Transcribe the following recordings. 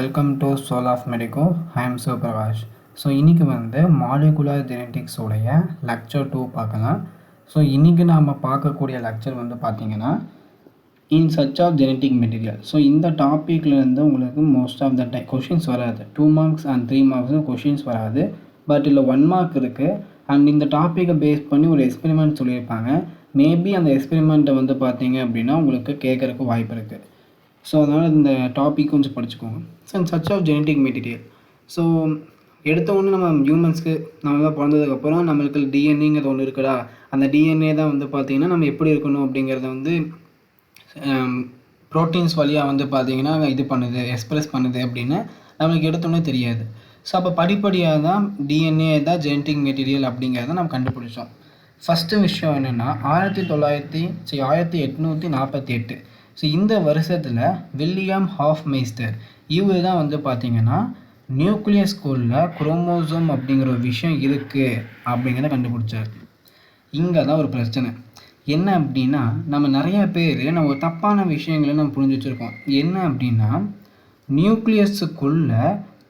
Welcome to soul of medico. I am Sivaprakash. So இன்றைக்கி molecular genetics உடைய lecture 2 பார்க்கலாம். So இன்றைக்கி நாம் பார்க்கக்கூடிய லெக்சர் பார்த்திங்கன்னா in search of genetic material. So இந்த டாப்பிக்லேருந்து உங்களுக்கு most of the time questions வராது. 2 மார்க்ஸ் அண்ட் 3 மார்க்ஸ் கொஷின்ஸ் வராது. பட் இல்லை 1 மார்க் இருக்குது. அண்ட் இந்த டாப்பிக்கை பேஸ் பண்ணி ஒரு எக்ஸ்பெரிமெண்ட் சொல்லியிருப்பாங்க. மேபி அந்த எக்ஸ்பெரிமெண்ட்டை பார்த்தீங்க அப்படின்னா உங்களுக்கு கேட்குறதுக்கு வாய்ப்பு இருக்குது. ஸோ அதனால் இந்த டாபிக் கொஞ்சம் படிச்சுக்கோங்க. So in search of genetic material. So எடுத்தவொடனே நம்ம ஹியூமன்ஸ்க்கு நம்ம தான் பிறந்ததுக்கப்புறம் நம்மளுக்கு டிஎன்ஏங்கிறது ஒன்று இருக்குடா. அந்த டிஎன்ஏ தான் பார்த்திங்கன்னா நம்ம எப்படி இருக்கணும் அப்படிங்கிறத ப்ரோட்டீன்ஸ் வழியாக பார்த்திங்கன்னா இது பண்ணுது, எக்ஸ்ப்ரெஸ் பண்ணுது அப்படின்னு நம்மளுக்கு எடுத்தோன்னே தெரியாது. ஸோ அப்போ படிப்படியாக தான் டிஎன்ஏ தான் ஜெனட்டிக் மெட்டீரியல் அப்படிங்கிறத நம்ம கண்டுபிடிச்சோம். ஃபஸ்ட்டு விஷயம் என்னென்னா 1848. ஸோ இந்த வருஷத்தில் வில்லியம் ஹாஃப்மெய்ஸ்டர் இவர் தான் பார்த்திங்கன்னா நியூக்ளியஸ்குள்ள குரோமோசோம் அப்படிங்கிற ஒரு விஷயம் இருக்குது அப்படிங்கிறத கண்டுபிடிச்சார். இங்கே தான் ஒரு பிரச்சனை என்ன அப்படின்னா, நம்ம நிறைய பேர் நம்ம ஒரு தப்பான விஷயங்களை நம்ம புரிஞ்சு வச்சுருக்கோம். என்ன அப்படின்னா, நியூக்ளியஸுக்குள்ளே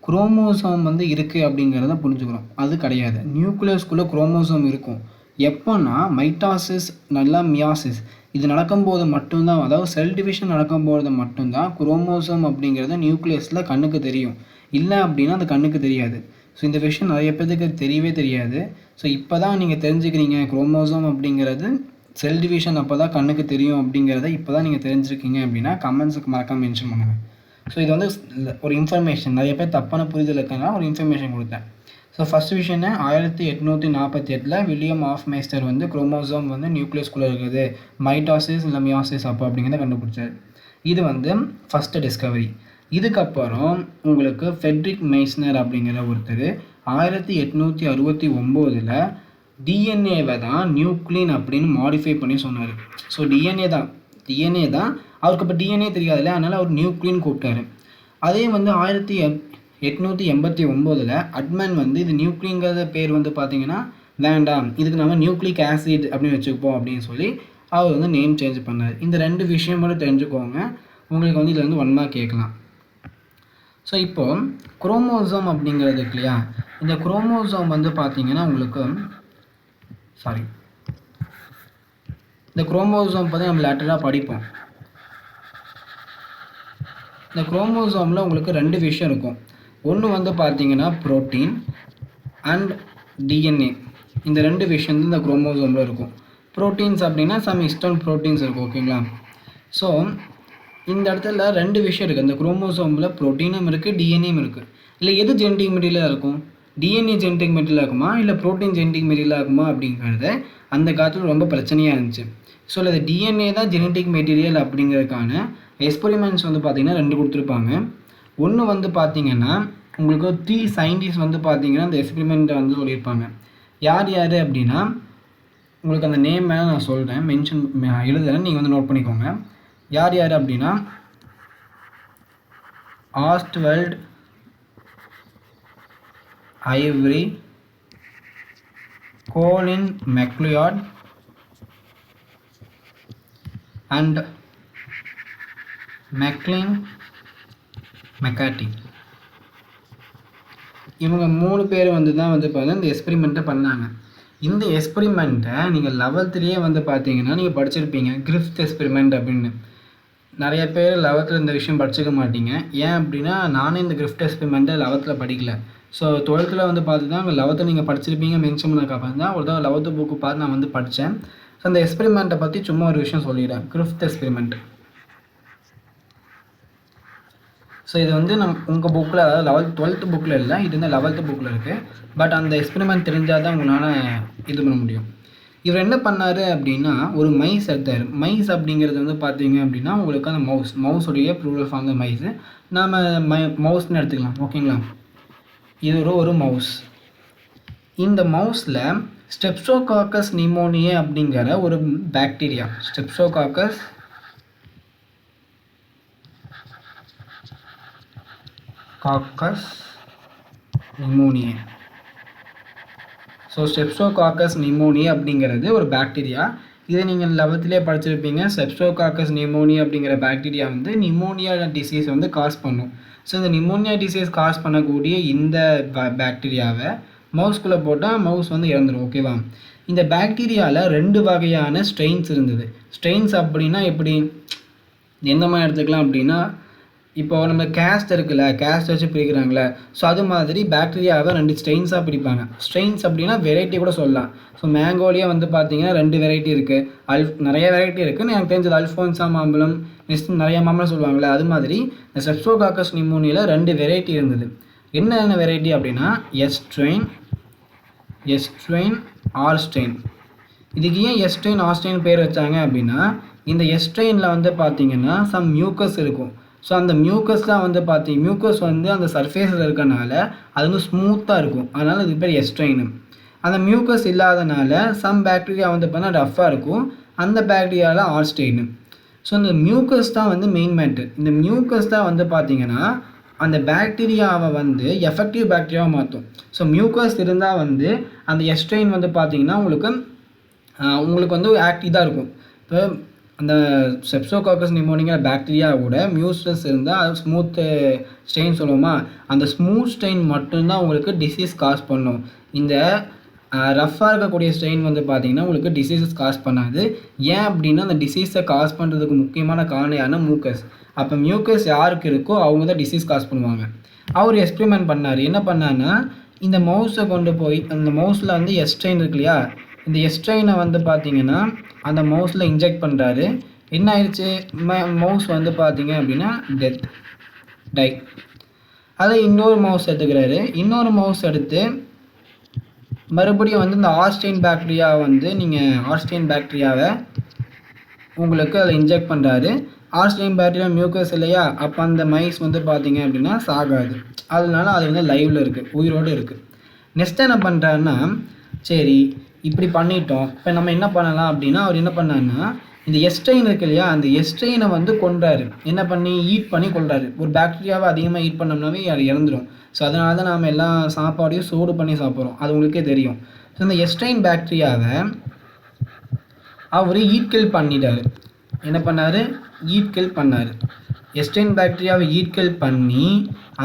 குரோமோசோம் இருக்குது அப்படிங்கிறத புரிஞ்சுக்கிறோம். அது கிடையாது. நியூக்ளியஸ்குள்ளே குரோமோசோம் இருக்கும். எப்போன்னா மைட்டாசிஸ் நல்லா மியாசிஸ் இது நடக்கும்போது மட்டும்தான், அதாவது செல் டிவிஷன் நடக்கும்போது மட்டும்தான் குரோமோசோம் அப்படிங்கிறது நியூக்ளியஸில் கண்ணுக்கு தெரியும். இல்லை அப்படின்னா அது கண்ணுக்கு தெரியாது. ஸோ இந்த விஷயம் நிறைய பேருக்கு தெரியவே தெரியாது. ஸோ இப்போ தான் நீங்கள் தெரிஞ்சுக்கிறீங்க குரோமோசோம் அப்படிங்கிறது செல் டிவிஷன் அப்போ தான் கண்ணுக்கு தெரியும் அப்படிங்கிறத இப்போ தான் நீங்கள் தெரிஞ்சுருக்கீங்க அப்படின்னா கமெண்ட்ஸுக்கு மறக்காம மென்ஷன் பண்ணுங்கள். ஸோ இது ஒரு இன்ஃபர்மேஷன், நிறைய பேர் தப்பான புரிதல் இருக்குன்னா ஒரு இன்ஃபர்மேஷன் கொடுத்தேன். ஸோ ஃபஸ்ட் விஷயம் 1848 வில்லியம் ஹாஃப்மெய்ஸ்டர் குரோமோசோம் நியூக்ளியஸ்குள்ளே இருக்குது, மைட்டாசிஸ் இல்லை மியாசிஸ் அப்போ அப்படிங்கிறத கண்டுபிடிச்சார். இது ஃபஸ்ட்டு டிஸ்கவரி. இதுக்கப்புறம் உங்களுக்கு ஃபெட்ரிக் மெய்ஸ்னர் அப்படிங்கிற ஒருத்தர் 1869 டிஎன்ஏவை தான் நியூக்ளின் அப்படின்னு மாடிஃபை பண்ணி சொன்னார். ஸோ டிஎன்ஏ தான் அவருக்கு இப்போ டிஎன்ஏ தெரியாதுல்ல, அதனால் அவர் நியூக்ளின் கூப்பிட்டாரு. அதே 1889 அட்மன் இது நியூக்ளிங்கிறத பேர் பார்த்திங்கன்னா வேண்டாம், இதுக்கு நம்ம நியூக்ளிக் ஆசிட் அப்படின்னு வச்சுப்போம் அப்படின்னு சொல்லி அவர் நேம் சேஞ்ச் பண்ணார். இந்த 2 விஷயம் மட்டும் தெரிஞ்சுக்கோங்க. உங்களுக்கு இதில் 1 மார்க் கேட்கலாம். ஸோ இப்போது குரோமோசோம் அப்படிங்கிறது இருக்கு இல்லையா, இந்த குரோமோசோம் பார்த்திங்கன்னா உங்களுக்கு இந்த குரோமோசோம் பற்றி நம்ம லேட்டராக படிப்போம். இந்த குரோமோசோமில் உங்களுக்கு 2 விஷயம் இருக்கும். ஒன்று பார்த்தீங்கன்னா புரோட்டீன் அண்ட் டிஎன்ஏ. இந்த 2 விஷயம் இந்த குரோமோசோமில் இருக்கும். ப்ரோட்டீன்ஸ் அப்படின்னா சம் ஹிஸ்டோன் ப்ரோட்டீன்ஸ் இருக்கும். ஓகேங்களா? ஸோ இந்த இடத்துல 2 விஷயம் இருக்குது. இந்த குரோமோசோமில் ப்ரோட்டீனும் இருக்குது, டிஎன்ஏயும் இருக்குது. இல்லை எது ஜெனட்டிக் மெட்டீரியலாக இருக்கும்? டிஎன்ஏ ஜெனட்டிக் மெட்டீரியலாக இருக்குமா இல்லை ப்ரோட்டீன் ஜெனட்டிக் மெட்டீரியலாக இருக்குமா அப்படிங்கிறது அந்த காலத்தில் ரொம்ப பிரச்சனையாக இருந்துச்சு. ஸோ இல்லை டிஎன்ஏ தான் ஜெனட்டிக் மெட்டீரியல் அப்படிங்கிறதுக்கான எக்ஸ்பெரிமெண்ட்ஸ் பார்த்திங்கன்னா 2 கொடுத்துருப்பாங்க. ஒன்று பார்த்திங்கன்னா உங்களுக்கு 3 சயின்டிஸ்ட் பார்த்திங்கன்னா அந்த எக்ஸ்பெரிமெண்ட்டை சொல்லியிருப்பாங்க. யார் அப்படின்னா உங்களுக்கு அந்த நேம் மேலே நான் சொல்கிறேன், மென்ஷன் எழுதுறேன், நீங்கள் நோட் பண்ணிக்கோங்க. யார் அப்படின்னா Oswald Avery, Colin MacLeod and Maclyn McCarty. இவங்க 3 பேர் தான் பார்த்தீங்கன்னா இந்த எக்ஸ்பெரிமெண்ட்டை பண்ணாங்க. இந்த எக்ஸ்பெரிமெண்ட்டை நீங்கள் 11லேயே பார்த்தீங்கன்னா நீங்கள் படிச்சிருப்பீங்க, கிரிஃப்த் எக்ஸ்பெரிமெண்ட் அப்படின்னு. நிறைய பேர் 11ல் இந்த விஷயம் படிச்சுக்க மாட்டீங்க. ஏன் அப்படின்னா நானே இந்த கிரிஃப்த் எக்ஸ்பெரிமெண்ட்டை 11ல் படிக்கல. ஸோ 12ல் பார்த்து தான் 11ல் நீங்கள் படிச்சிருப்பீங்க மென்ஷன் பண்ணதுக்கப்புறம் தான் ஒரு தடவை 11th புக்கு பார்த்து நான் படித்தேன். ஸோ அந்த எக்ஸ்பெரிமெண்ட்டை பற்றி சும்மா ஒரு விஷயம் சொல்லிடுறேன். கிரிஃப்த் எக்ஸ்பெரிமெண்ட். ஸோ இது நம்ம உங்கள் புக்கில், அதாவது 12th புக்கில் இல்லை, இது 11th புக்கில் இருக்குது. பட் அந்த எக்ஸ்பெரிமெண்ட் தெரிஞ்சால் தான் உங்களால் இது பண்ண முடியும். இவர் என்ன பண்ணார் அப்படின்னா ஒரு மைஸ் எடுத்தார். மைஸ் அப்படிங்கிறது பார்த்தீங்க அப்படின்னா உங்களுக்கு அந்த மவுஸுடைய ப்ளூரல் ஃபார்ம் தான் மைஸு. நாம் மவுஸ்ன்னு எடுத்துக்கலாம். ஓகேங்களா? இது ஒரு மவுஸ். இந்த மவுஸில் ஸ்ட்ரெப்டோகாக்கஸ் நிமோனியே அப்படிங்கிற ஒரு bacteria, Streptococcus pneumoniae. So Streptococcus pneumonia அப்படிங்கிறது ஒரு பாக்டீரியா. இதை நீங்கள் 11லேயே படிச்சிருப்பீங்க. ஸ்ட்ரெப்டோகாக்கஸ் நிமோனியா அப்படிங்கிற பாக்டீரியா நிமோனியா டிசீஸ் காஸ் பண்ணும். ஸோ இந்த நிமோனியா டிசீஸ் காஸ் பண்ணக்கூடிய இந்த பாக்டீரியாவை மவுஸ்குள்ளே போட்டால் மவுஸ் வந்து இறந்துடும். ஓகேவா? இந்த பாக்டீரியாவில் 2 வகையான ஸ்ட்ரெயின்ஸ் இருந்தது. ஸ்ட்ரெயின்ஸ் அப்படின்னா எப்படி, எந்த மாதிரி எடுத்துக்கலாம் அப்படின்னா, இப்போ நம்ம கேஸ்ட் இருக்குல்ல, கேஸ்ட் வச்சு பிரிக்கிறாங்களே, ஸோ அது மாதிரி பாக்டீரியாவை 2 ஸ்ட்ரெயின்ஸாக பிரிப்பாங்க. ஸ்ட்ரெயின்ஸ் அப்படின்னா வெரைட்டி கூட சொல்லலாம். ஸோ மேங்கோலேயே வந்து பார்த்தீங்கன்னா 2 வெரைட்டி இருக்குது. நிறைய வெரைட்டி இருக்குதுன்னு எனக்கு தெரிஞ்சது. அல்ஃபோன்சா மாம்பழம், நெக்ஸ்ட் நிறைய மாம்பழம் சொல்லுவாங்களே, அது மாதிரி இந்த ஸ்ட்ரெப்டோகாக்கஸ் நிமோனியாவில் 2 வெரைட்டி இருந்தது. என்னென்ன வெரைட்டி அப்படின்னா எஸ் ஸ்ட்ரெயின், ஆர் ஸ்ட்ரெயின். இதுக்கு ஏன் எஸ் ஸ்ட்ரெயின், ஆர் ஸ்ட்ரெயின் பேர் வச்சாங்க அப்படின்னா, இந்த எஸ் ஸ்ட்ரெயினில் வந்து பார்த்தீங்கன்னா சம் மியூக்கஸ் இருக்கும். ஸோ அந்த மியூக்கஸ் தான் வந்து மியூக்கஸ் வந்து அந்த சர்ஃபேஸில் இருக்கனால அது வந்து ஸ்மூத்தாக இருக்கும். அதனால் இது பேர் எஸ் ஸ்ட்ரெயின். அந்த மியூக்கஸ் இல்லாதனால சம் பாக்டீரியா வந்து பார்த்தீங்கன்னா ரஃப்பாக இருக்கும். அந்த பாக்டீரியாவில் ஆர் ஸ்ட்ரெயின். ஸோ இந்த மியூக்கஸ் தான் வந்து மெயின் மேட்டர். இந்த மியூக்கஸ் தான் வந்து பார்த்தீங்கன்னா அந்த பாக்டீரியாவை வந்து எஃபெக்டிவ் பாக்டீரியாவை மாற்றும். ஸோ மியூக்கஸ் இருந்தால் வந்து அந்த எஸ் ஸ்ட்ரெயின் வந்து பார்த்தீங்கன்னா உங்களுக்கு வந்து ஆக்டிவாக இருக்கும். இப்போ அந்த ஸ்ட்ரெப்டோகாக்கஸ் நிமோனியா பாக்டீரியாவோட மியூக்கஸ் இருந்தால் அது ஸ்மூத் ஸ்ட்ரெயின் சொல்லுவோமா, அந்த ஸ்மூத் ஸ்ட்ரெயின் மட்டும்தான் உங்களுக்கு டிசீஸ் காஸ் பண்ணும். இந்த ரஃப்பாக இருக்கக்கூடிய ஸ்ட்ரெயின் வந்து பார்த்தீங்கன்னா உங்களுக்கு டிசீஸஸ் காஸ் பண்ணாது. ஏன் அப்படின்னா அந்த டிசீஸை காஸ் பண்ணுறதுக்கு முக்கியமான காரணம் யாருன்னா மியூக்கஸ். அப்போ மியூக்கஸ் யாருக்கு இருக்கோ அவங்க தான் டிசீஸ் காஸ் பண்ணுவாங்க. அவர் எக்ஸ்பெரிமெண்ட் பண்ணார். என்ன பண்ணார்னா, இந்த மவுஸை கொண்டு போய் அந்த மவுஸில் வந்து எஸ் ஸ்ட்ரெயின் இருக்கு இல்லையா, இந்த எஸ் ஸ்ட்ரெயினை வந்து பார்த்தீங்கன்னா அந்த மவுஸில் இன்ஜெக்ட் பண்ணுறாரு. என்ன ஆயிடுச்சு, மவுஸ் வந்து பார்த்தீங்க அப்படின்னா டை. அதை இன்னொரு மவுஸ் எடுத்துக்கிறாரு. இன்னொரு மவுஸ் எடுத்து மறுபடியும் வந்து இந்த ஆர்ஸ்டெயின் பாக்டீரியாவை வந்து ஆர்ஸ்டெயின் பாக்டீரியாவை உங்களுக்கு அதில் இன்ஜெக்ட் பண்ணுறாரு. ஆர்ஸ்டெயின் பாக்டீரியா மியூக்கஸ் இல்லையா, அப்போ அந்த மைஸ் வந்து பார்த்தீங்க அப்படின்னா சாகாது. அதனால அது வந்து லைவில் இருக்குது, உயிரோடு இருக்குது. நெக்ஸ்ட் என்ன பண்ணுறாருன்னா, சரி இப்படி பண்ணிட்டோம், இப்போ நம்ம என்ன பண்ணலாம் அப்படின்னா, அவர் என்ன பண்ணாருன்னா இந்த எஸ்ட்ரெயின் இருக்கு இல்லையா, அந்த எஸ்ட்ரெயினை வந்து கொன்றாரு. என்ன பண்ணி ஈட் பண்ணி கொள்றாரு. ஒரு பாக்டீரியாவை அதிகமாக ஈட் பண்ணோம்னாவே அது இறந்துடும். ஸோ அதனால தான் நாம் எல்லா சாப்பாடையும் சூடு பண்ணி சாப்பிட்றோம். அது உங்களுக்கே தெரியும். ஸோ இந்த எஸ்ட்ரெயின் பாக்டீரியாவை அவர் ஈட் கில் பண்ணிட்டார். என்ன பண்ணார், ஈட் கில் பண்ணார். எஸ்ட்ரெயின் பாக்டீரியாவை ஈட் கில் பண்ணி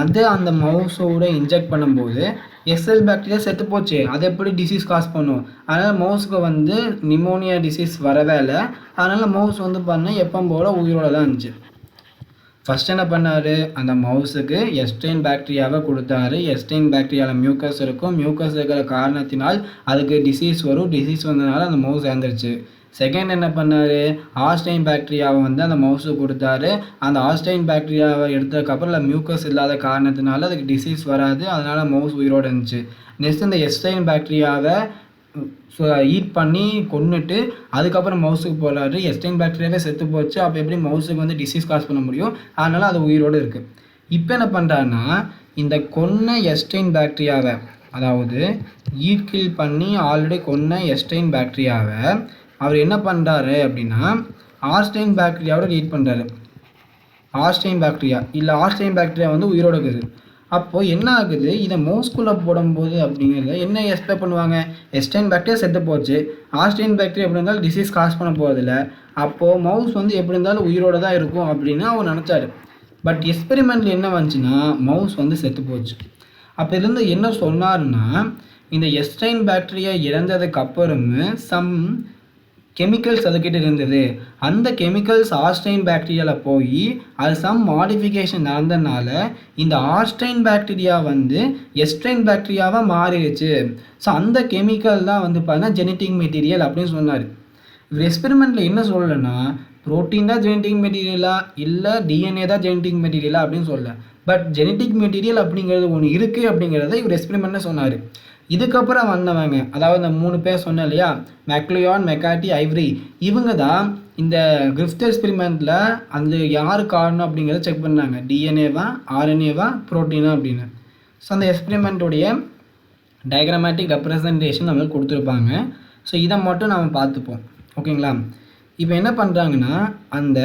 அதை அந்த மவுஸோட இன்ஜெக்ட் பண்ணும்போது எஸ்எல் பாக்டீரியா செத்து போச்சு. அது எப்படி டிசீஸ் காஸ் பண்ணும். அதனால் மவுஸுக்கு வந்து நிமோனியா டிசீஸ் வரவே இல்லை. அதனால் மவுஸ் வந்து பண்ணால் எப்போ போல் உயிரோடு தான் இருந்துச்சு. ஃபஸ்ட் என்ன பண்ணார், அந்த மவுஸுக்கு எஸ்ட்ரெயின் பாக்டீரியாவை கொடுத்தாரு. எஸ்ட்ரெயின் பாக்டீரியாவில் மியூக்கஸ் இருக்கும். மியூக்கஸ் இருக்கிற காரணத்தினால் அதுக்கு டிசீஸ் வரும். டிசீஸ் வந்ததுனால அந்த மவுஸ் இறந்துருச்சு. செகண்ட் என்ன பண்ணார், ஆர்ஸ்டெயின் பாக்டீரியாவை வந்து அந்த மவுஸுக்கு கொடுத்தாரு. அந்த ஆர்ஸ்டெயின் பாக்டீரியாவை எடுத்ததுக்கப்புறம் இல்லை மியூக்கஸ் இல்லாத காரணத்தினால அதுக்கு டிசீஸ் வராது. அதனால் மவுஸ் உயிரோடு இருந்துச்சு. நெக்ஸ்ட் இந்த எஸ்ட்ரெயின் பாக்டீரியாவை ஈட் பண்ணி கொன்னுட்டு அதுக்கப்புறம் மவுஸுக்கு போகிறாரு. எஸ்ட்ரெயின் பாக்டீரியாவே செத்து போச்சு. அப்போ எப்படி மவுஸுக்கு வந்து டிசீஸ் காஸ் பண்ண முடியும். அதனால் அது உயிரோடு இருக்குது. இப்போ என்ன பண்ணுறாருன்னா, இந்த கொன்ன எஸ்ட்ரெயின் பாக்டீரியாவை, அதாவது ஈட் கில் பண்ணி ஆல்ரெடி கொன்ன எஸ்ட்ரெயின் பாக்டீரியாவை அவர் என்ன பண்ணுறாரு அப்படின்னா ஆர்ஸ்டெயின் பாக்டீரியாவோட ஈட் பண்ணுறாரு. ஆர்ஸ்டெயின் பாக்டீரியா வந்து உயிரோடு இருக்குது. அப்போது என்ன ஆகுது, இதை மவுஸ்குள்ளே போடும்போது அப்படிங்கிறத என்ன எக்ஸ்பெக்ட் பண்ணுவாங்க, எஸ்ட்ரெயின் பாக்டீரியா செத்து போச்சு, ஆர்ஸ்டெயின் பாக்டீரியா எப்படி இருந்தாலும் டிசீஸ் காஸ் பண்ண போகிறதில்ல, அப்போது மவுஸ் வந்து எப்படி இருந்தாலும் உயிரோடு தான் இருக்கும் அப்படின்னு அவர் நினச்சாரு. பட் எக்ஸ்பெரிமெண்ட்டில் என்ன வந்துச்சுன்னா மவுஸ் வந்து செத்து போச்சு. அப்போ இருந்து என்ன சொன்னார்னா, இந்த எஸ்ட்ரெயின் பாக்டீரியா இறந்ததுக்கு அப்புறமே சம் கெமிக்கல்ஸ் அதுக்கிட்ட இருந்தது. அந்த கெமிக்கல்ஸ் ஆர்ஸ்டெயின் பாக்டீரியாவில் போய் அது சம் மாடிஃபிகேஷன் நடந்ததுனால இந்த ஆர்ஸ்டெயின் பாக்டீரியா வந்து எஸ்ட்ரெயின் பாக்டீரியாவாக மாறிடுச்சு. ஸோ அந்த கெமிக்கல் தான் வந்து பார்த்தீங்கன்னா ஜெனட்டிக் மெட்டீரியல் அப்படின்னு சொன்னார். இவர் எக்ஸ்பெரிமெண்ட்டில் என்ன சொல்லலைன்னா ப்ரோட்டீன் தான் ஜெனட்டிக் மெட்டீரியலா இல்லை டிஎன்ஏ தான் ஜெனட்டிக் மெட்டீரியலா அப்படின்னு சொல்லலை. பட் ஜெனட்டிக் மெட்டீரியல் அப்படிங்கிறது ஒன்று இருக்குது அப்படிங்கிறத இவர் எக்ஸ்பெரிமெண்ட்டில் சொன்னார். இதுக்கப்புறம் வந்தவங்க, அதாவது இந்த 3 பேர் சொன்னேன் இல்லையா, மெக்லியான், மெக்கார்டி, ஐவரி, இவங்க தான் இந்த கிரிஃப்த் எக்ஸ்பெரிமெண்ட்டில் அந்த யார் காரணம் அப்படிங்கிறத செக் பண்ணாங்க. டிஎன்ஏவா, ஆர்என்ஏவா, ப்ரோட்டீனா அப்படின்னு. ஸோ அந்த எக்ஸ்பெரிமெண்ட்டுடைய டயக்ராமேட்டிக் ரெப்ரசன்டேஷன் நம்மளுக்கு கொடுத்துருப்பாங்க. ஸோ இதை மட்டும் நம்ம பார்த்துப்போம். ஓகேங்களா? இப்போ என்ன பண்ணுறாங்கன்னா அந்த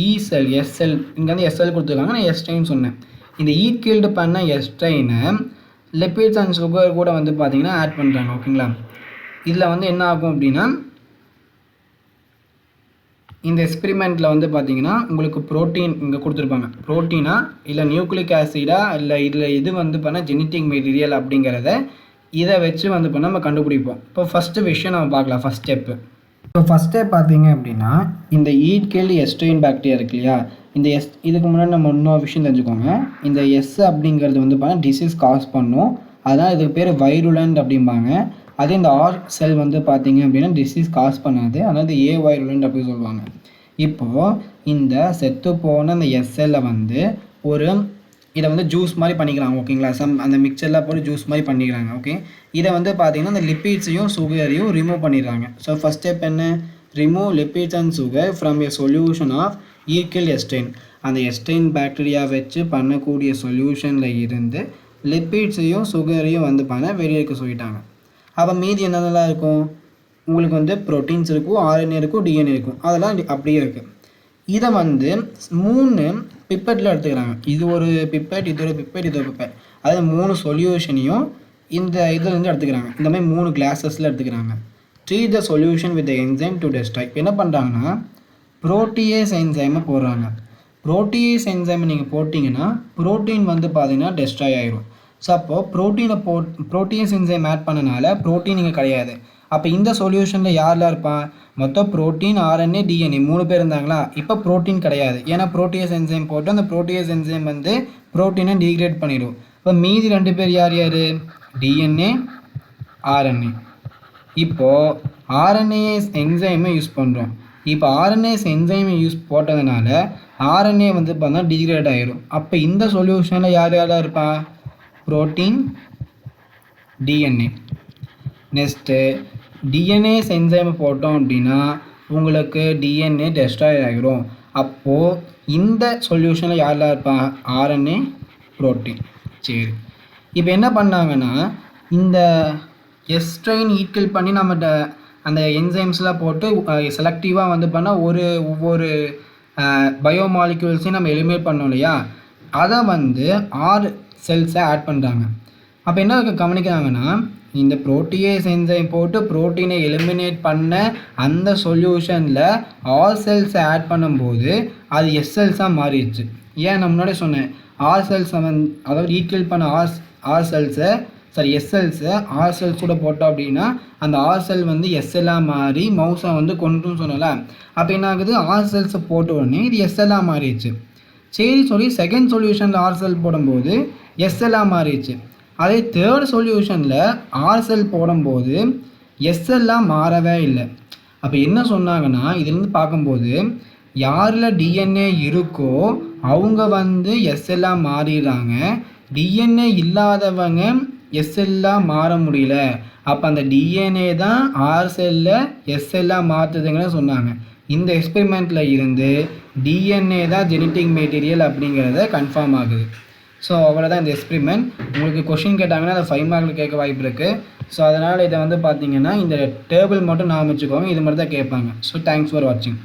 இசெல், எஸ்எல், இங்கே வந்து எஸ்எல் கொடுத்துருக்காங்க, நான் எஸ்ட்ரெயின் சொன்னேன். இந்த ஈட் கில்டு பண்ண எஸ்ட்ரெயினை லிப்பிட்ஸ் அண்ட் சுகர் கூட வந்து பார்த்தீங்கன்னா ஆட் பண்ணுறாங்க. ஓகேங்களா? இதில் வந்து என்ன ஆகும் அப்படின்னா இந்த எக்ஸ்பெரிமெண்ட்டில் வந்து பார்த்தீங்கன்னா உங்களுக்கு புரோட்டீன் இங்கே கொடுத்துருப்பாங்க. புரோட்டீனா இல்லை நியூக்ளிக் ஆசிடா இல்லை இதில் இது வந்து பண்ணால் ஜெனட்டிக் மெட்டீரியல் அப்படிங்கிறத இதை வச்சு வந்து பண்ண நம்ம கண்டுபிடிப்போம். இப்போ ஃபஸ்ட்டு விஷயம் நம்ம பார்க்கலாம். First step. இப்போ ஃபஸ்ட் ஸ்டெப் பார்த்தீங்க அப்படின்னா இந்த ஈட் கில்டு எஸ்ட்ரெயின் பாக்டீரியா இருக்கு இல்லையா, இந்த இதுக்கு முன்னாடி நம்ம இன்னொரு விஷயம் தெரிஞ்சுக்கோங்க. இந்த அப்படிங்கிறது வந்து பார்த்தீங்கன்னா டிசீஸ் காஸ் பண்ணும். அதனால் இதுக்கு பேர் வைருலண்ட் அப்படிம்பாங்க. அதே இந்த ஆர் செல் வந்து பார்த்தீங்க அப்படின்னா டிசீஸ் காஸ் பண்ணாது. அதாவது ஏ வைருலண்ட் அப்படின்னு சொல்லுவாங்க. இப்போது இந்த செத்து போன அந்த எஸ்எல்லை வந்து இதை வந்து ஜூஸ் மாதிரி பண்ணிக்கிறாங்க. ஓகேங்களா, அந்த மிக்சர்லாம் போட்டு ஜூஸ் மாதிரி பண்ணிக்கிறாங்க. ஓகே, இதை வந்து பார்த்தீங்கன்னா அந்த லிப்பிட்ஸையும் சுகரையும் ரிமூவ் பண்ணிடுறாங்க. ஸோ ஃபஸ்ட் ஸ்டெப் என்ன? Remove lipids and sugar from a solution of E coli strain. அந்த எஸ்ட்ரெயின் பாக்டீரியா வச்சு பண்ணக்கூடிய சொல்யூஷனில் இருந்து லிப்பிட்ஸையும் சுகரையும் வந்து வெளியே இருக்க சொல்லிட்டாங்க. அப்போ மீதி என்னென்னலாம் இருக்கும்? உங்களுக்கு வந்து ப்ரோட்டீன்ஸ் இருக்கும், ஆர்என்ஏ இருக்கும், டிஎன்ஏ இருக்கும். அதெல்லாம் அப்படியே இருக்குது. இதை வந்து 3 பிப்பெட்டில் எடுத்துக்கிறாங்க. இது ஒரு பிப்பெட், இது ஒரு பிப்பெட், இது ஒரு பிப்பெட். அதாவது 3 சொல்யூஷனையும் இந்த இதில் வந்து எடுத்துக்கிறாங்க. இந்த மாதிரி 3 கிளாஸஸில் எடுத்துக்கிறாங்க. Treat the solution with enzyme to destroy. இப்போ என்ன பண்ணுறாங்கன்னா புரோட்டியேஸ் என்சைமை போடுறாங்க. புரோட்டியேஸ் என்சைமை நீங்கள் போட்டிங்கன்னா புரோட்டீன் வந்து பார்த்தீங்கன்னா டெஸ்ட்ராய் ஆகிடும். ஸோ அப்போது புரோட்டியேஸ் என்சைம் ஆட் பண்ணனால புரோட்டீன் இங்கே கிடையாது. அப்போ இந்த சொல்யூஷனில் யாரெல்லாம் இருப்பான்? மொத்தம் புரோட்டீன், ஆர்என்ஏ, டிஎன்ஏ 3 பேர் இருந்தாங்களா? இப்போ புரோட்டீன் கிடையாது. ஏன்னா புரோட்டியேஸ் என்சைம் போட்டு அந்த புரோட்டியேஸ் என்சைம் வந்து புரோட்டீனை டீக்ரேட் பண்ணிடும். இப்போ மீதி 2 பேர் யார் யார்? DNA, RNA. இப்போது ஆர்என்ஏஎஸ் என்சைமை யூஸ் பண்ணுறோம். இப்போ ஆர்என்ஏஎஸ் என்சைமை யூஸ் போட்டதுனால ஆர்என்ஏ வந்து பார்த்தா டீக்ரேட் ஆகிடும். அப்போ இந்த சொல்யூஷனில் யார் யாரெல்லாம் இருப்பான்? Protein, DNA. நெக்ஸ்ட்டு டிஎன்ஏஸ் என்சைமை போட்டோம் அப்படின்னா உங்களுக்கு டிஎன்ஏ டெஸ்ட்ராய் ஆகிடும். அப்போது இந்த சொல்யூஷனில் யாரெல்லாம் இருப்பான்? RNA, protein. சரி, இப்போ என்ன பண்ணாங்கன்னா இந்த எஸ்ட்ரெயின் ஈக்குவல் பண்ணி நம்ம அந்த என்சைம்ஸ்லாம் போட்டு செலக்டிவாக வந்து பண்ணால் ஒவ்வொரு பயோமாலிக்யூல்ஸையும் நம்ம எலிமினேட் பண்ணோம் இல்லையா, அதை வந்து 6 செல்ஸை ஆட் பண்ணுறாங்க. அப்போ என்ன கவனிக்கிறாங்கன்னா இந்த புரோட்டியேஸ் என்சைம் போட்டு புரோட்டீனை எலிமினேட் பண்ண அந்த சொல்யூஷனில் ஆல் செல்ஸை ஆட் பண்ணும்போது அது எஸ் செல்ஸாக மாறிடுச்சு. ஏன் நான் முன்னாடி சொன்னேன், ஆர் செல்ஸை அதாவது ஈக்குவல் பண்ண ஆர் செல்ஸை எஸ் செல்ஸை ஆர் செல்ஸ் கூட போட்டோம் அப்படின்னா அந்த ஆர் செல் வந்து எஸ்எல்லாக மாறி மவுஸை வந்து கொண்டுன்னு சொன்னல. அப்போ என்ன ஆகுது? ஆர் செல்ஸை போட்ட உடனே இது எஸ்எல்லாக மாறிடுச்சு. சரி சொல்லி செகண்ட் சொல்யூஷனில் ஆர் செல் போடும்போது எஸ்எல்லாக மாறிடுச்சு. அதே தேர்ட் சொல்யூஷனில் ஆர் செல் போடும்போது எஸ்எல்லாம் மாறவே இல்லை. அப்போ என்ன சொன்னாங்கன்னா இதுலேருந்து பார்க்கும்போது யாரில் டிஎன்ஏ இருக்கோ அவங்க வந்து எஸ்எல்லாம் மாறிடுறாங்க, டிஎன்ஏ இல்லாதவங்க எஸ்எல்லாம் மாற முடியல. அப்போ அந்த டிஎன்ஏ தான் ஆர் செல்லில் எஸ்எல்லாம் மாற்றுதுங்கன்னு சொன்னாங்க. இந்த எக்ஸ்பெரிமெண்ட்டில் இருந்து டிஎன்ஏ தான் ஜெனட்டிக் மெட்டீரியல் அப்படிங்கிறத கன்ஃபார்ம் ஆகுது. ஸோ அவ்வளோதான் இந்த எக்ஸ்பெரிமெண்ட். உங்களுக்கு கொஷின் கேட்டாங்கன்னா அதை 5 மார்க்கில் கேட்க வாய்ப்பு இருக்குது. ஸோ அதனால் இதை வந்து பார்த்தீங்கன்னா இந்த டேபிள் மட்டும் நான் வச்சுக்கோங்க, இது மட்டும் தான் கேட்பாங்க. ஸோ தேங்க்ஸ் ஃபார் வாட்சிங்.